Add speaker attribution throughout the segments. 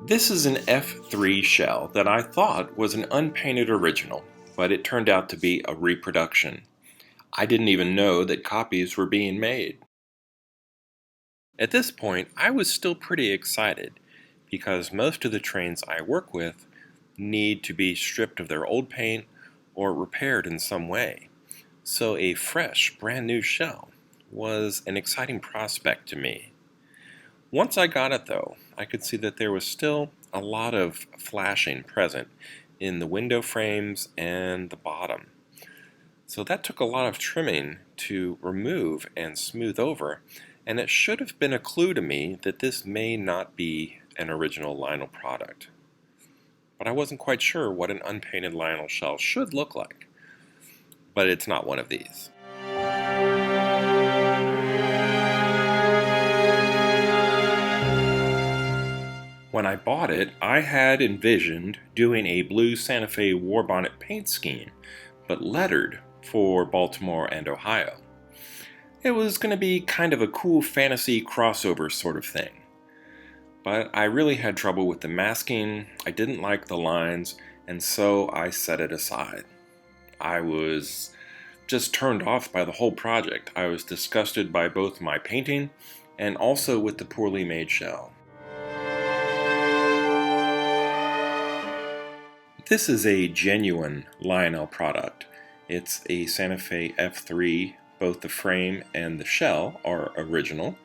Speaker 1: This is an F3 shell that I thought was an unpainted original, but it turned out to be a reproduction. I didn't even know that copies were being made. At this point, I was still pretty excited because most of the trains I work with need to be stripped of their old paint or repaired in some way. So a fresh, brand new shell was an exciting prospect to me. Once I got it though, I could see that there was still a lot of flashing present in the window frames and the bottom. So that took a lot of trimming to remove and smooth over, and it should have been a clue to me that this may not be an original Lionel product. But I wasn't quite sure what an unpainted Lionel shell should look like. But it's not one of these. When I bought it, I had envisioned doing a blue Santa Fe war bonnet paint scheme, but lettered for Baltimore and Ohio. It was going to be kind of a cool fantasy crossover sort of thing. But I really had trouble with the masking, I didn't like the lines, and so I set it aside. I was just turned off by the whole project. I was disgusted by both my painting and also with the poorly made shell. This is a genuine Lionel product. It's a Santa Fe F3. Both the frame and the shell are original.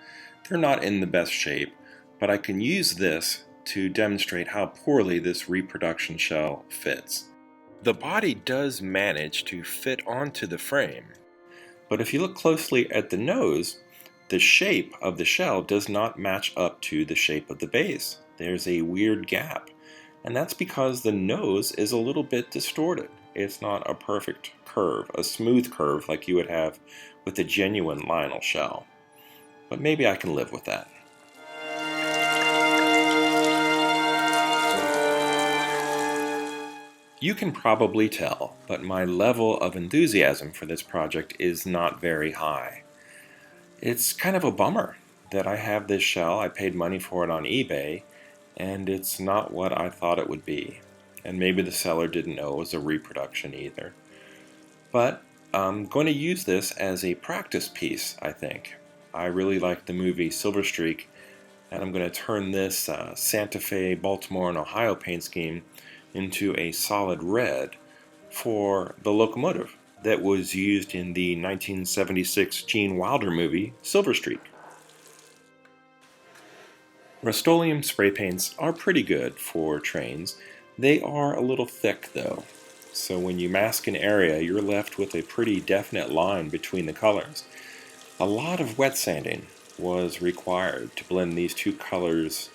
Speaker 1: They're not in the best shape, but I can use this to demonstrate how poorly this reproduction shell fits. The body does manage to fit onto the frame, but if you look closely at the nose, the shape of the shell does not match up to the shape of the base. There's a weird gap. And that's because the nose is a little bit distorted. It's not a perfect curve, a smooth curve like you would have with a genuine Lionel shell. But maybe I can live with that. You can probably tell, but my level of enthusiasm for this project is not very high. It's kind of a bummer that I have this shell. I paid money for it on eBay, and it's not what I thought it would be. And maybe the seller didn't know it was a reproduction either. But I'm going to use this as a practice piece, I think. I really like the movie Silver Streak, and I'm going to turn this Santa Fe, Baltimore, and Ohio paint scheme into a solid red for the locomotive that was used in the 1976 Gene Wilder movie Silver Streak. Rust-Oleum spray paints are pretty good for trains. They are a little thick though, so when you mask an area you're left with a pretty definite line between the colors. A lot of wet sanding was required to blend these two colors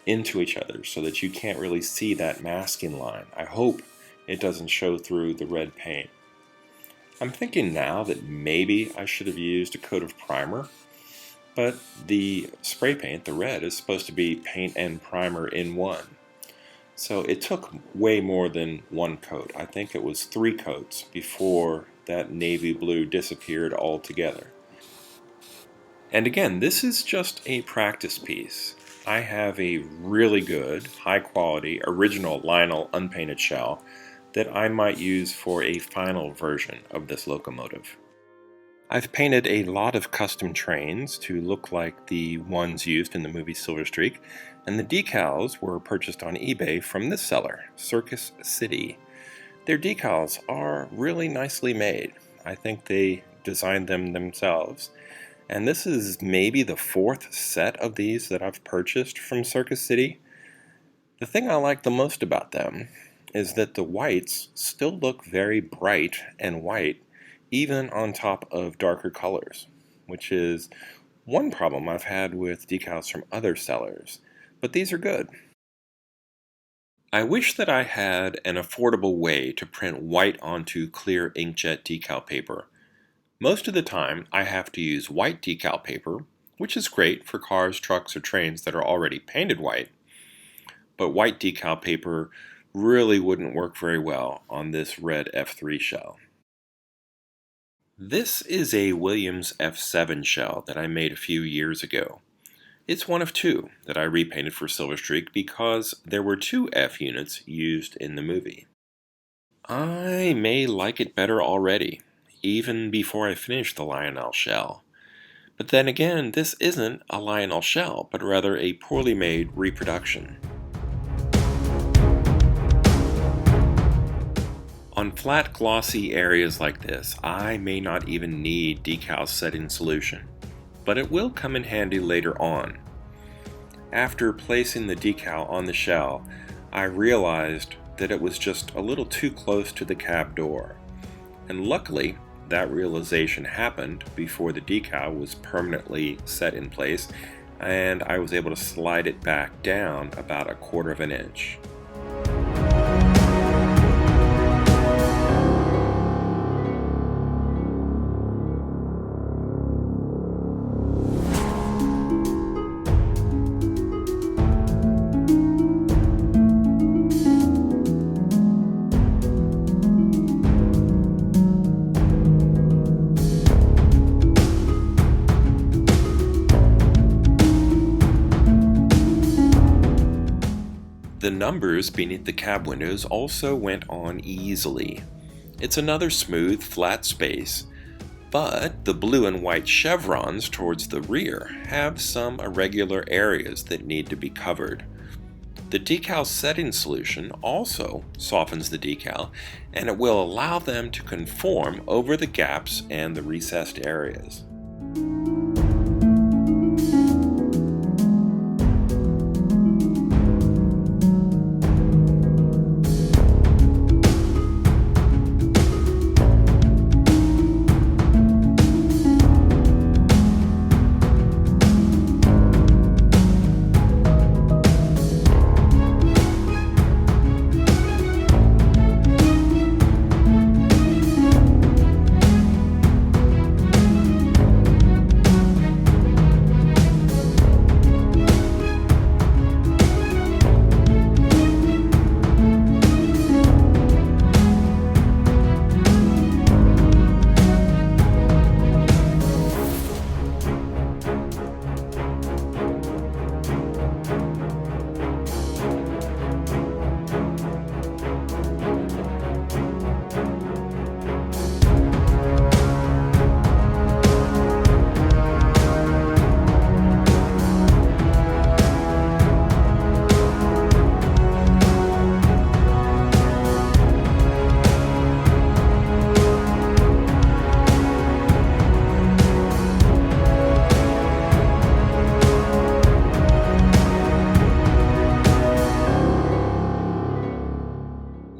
Speaker 1: into each other so that you can't really see that masking line. I hope it doesn't show through the red paint. I'm thinking now that maybe I should have used a coat of primer. But the spray paint, the red, is supposed to be paint and primer in one. So it took way more than one coat. I think it was 3 coats before that navy blue disappeared altogether. And again, this is just a practice piece. I have a really good, high quality, original Lionel unpainted shell that I might use for a final version of this locomotive. I've painted a lot of custom trains to look like the ones used in the movie Silver Streak, and the decals were purchased on eBay from this seller, Circus City. Their decals are really nicely made. I think they designed them themselves. And this is maybe the 4th set of these that I've purchased from Circus City. The thing I like the most about them is that the whites still look very bright and white even on top of darker colors, which is one problem I've had with decals from other sellers, but these are good. I wish that I had an affordable way to print white onto clear inkjet decal paper. Most of the time I have to use white decal paper, which is great for cars, trucks, or trains that are already painted white, but white decal paper really wouldn't work very well on this red F3 shell. This is a Williams F7 shell that I made a few years ago. It's one of two that I repainted for Silver Streak because there were two F units used in the movie. I may like it better already, even before I finish the Lionel shell. But then again, this isn't a Lionel shell, but rather a poorly made reproduction. On flat glossy areas like this, I may not even need decal setting solution, but it will come in handy later on. After placing the decal on the shell, I realized that it was just a little too close to the cab door, and luckily that realization happened before the decal was permanently set in place, and I was able to slide it back down about 1/4 of an inch. The numbers beneath the cab windows also went on easily. It's another smooth, flat space, but the blue and white chevrons towards the rear have some irregular areas that need to be covered. The decal setting solution also softens the decal, and it will allow them to conform over the gaps and the recessed areas.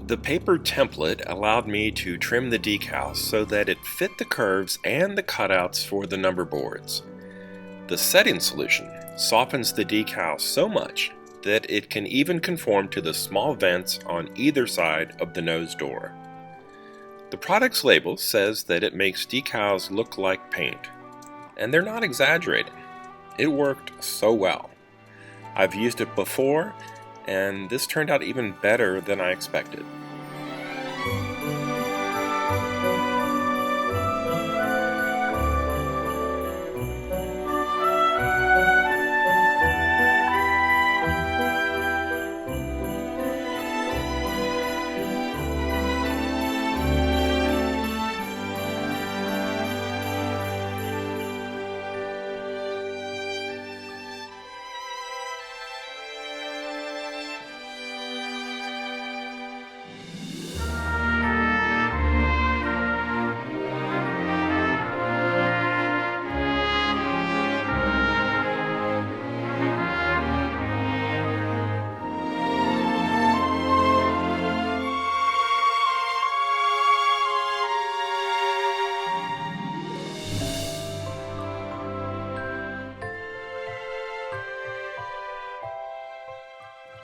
Speaker 1: The paper template allowed me to trim the decals so that it fit the curves and the cutouts for the number boards. The setting solution softens the decal so much that it can even conform to the small vents on either side of the nose door. The product's label says that it makes decals look like paint, and they're not exaggerating. It worked so well. I've used it before, and this turned out even better than I expected.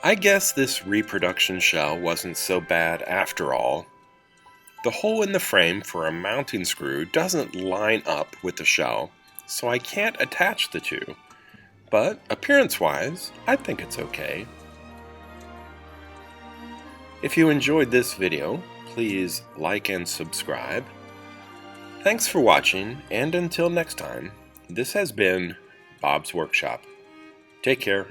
Speaker 1: I guess this reproduction shell wasn't so bad after all. The hole in the frame for a mounting screw doesn't line up with the shell, so I can't attach the two. But appearance-wise, I think it's okay. If you enjoyed this video, please like and subscribe. Thanks for watching, and until next time, this has been Bob's Workshop. Take care.